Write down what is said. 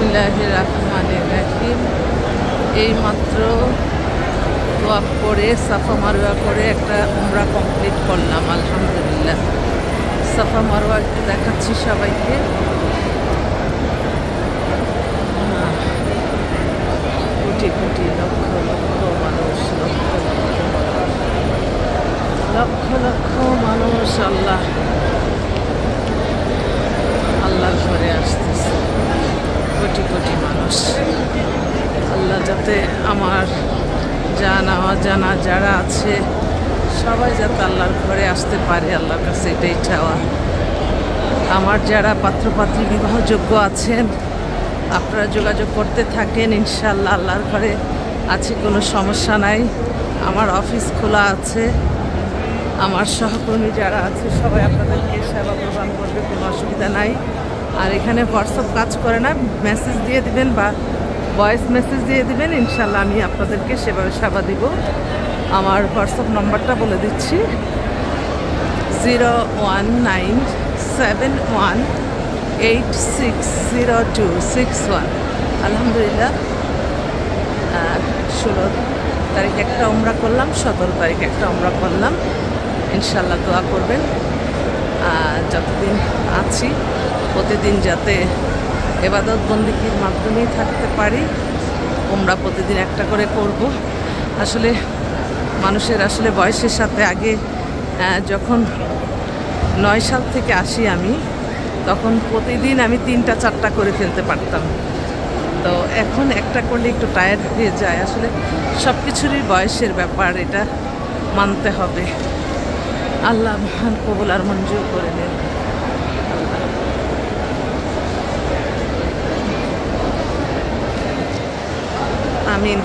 বিসমিল্লাহির রহমানির রহিম। এইমাত্র তোয়াফ করে সাফা মারওয়া করে একটা উমরা কমপ্লিট করলাম, আলহামদুলিল্লাহ। সাফা মারওয়া একটু দেখাচ্ছি সবাইকে। কোটি কোটি লক্ষ লক্ষ মানুষ, লক্ষ লক্ষ মানুষ আল্লাহর ঘরে আসতেছে। কোটি কোটি মানুষ। আল্লাহ যাতে আমার জানা অজানা যারা আছে সবাই যাতে আল্লাহর ঘরে আসতে পারে, আল্লাহর কাছে এটাই চাওয়া। আমার যারা পাত্রপাত্রী বিবাহযোগ্য আছেন আপনারা যোগাযোগ করতে থাকেন, ইনশাআল্লাহ আল্লাহর ঘরে আছে, কোনো সমস্যা নাই। আমার অফিস খোলা আছে, আমার সহকর্মী যারা আছে সবাই আপনাদেরকে সেবা প্রদান করবে, কোনো অসুবিধা নাই। আর এখানে হোয়াটসঅ্যাপ কাজ করে না, মেসেজ দিয়ে দিবেন বা ভয়েস মেসেজ দিয়ে দিবেন, ইনশাআল্লাহ আমি আপনাদেরকে সেভাবে সেবা দিব। আমার হোয়াটসঅ্যাপ নম্বরটা বলে দিচ্ছি, 01971860261। আলহামদুলিল্লাহ 16 তারিখ একটা উমরা করলাম, 17 তারিখ একটা উমরা করলাম। ইনশাআল্লাহ দোয়া করবেন যতদিন আছি প্রতিদিন যাতে ইবাদত বন্দেগীর মাধ্যমেই থাকতে পারি। উমরা প্রতিদিন একটা করে করব। আসলে মানুষের বয়সের সাথে আগে যখন 9 সাল থেকে আসি আমি, তখন প্রতিদিন আমি 3টা 4টা করে ফেলতে পারতাম। তো এখন একটা করলে একটু টায়ার্ড হয়ে যায়। আসলে সব কিছুরই বয়সের ব্যাপার, এটা মানতে হবে। আল্লাহ মহান কবুল আর মঞ্জুর করে নেন। আমিন।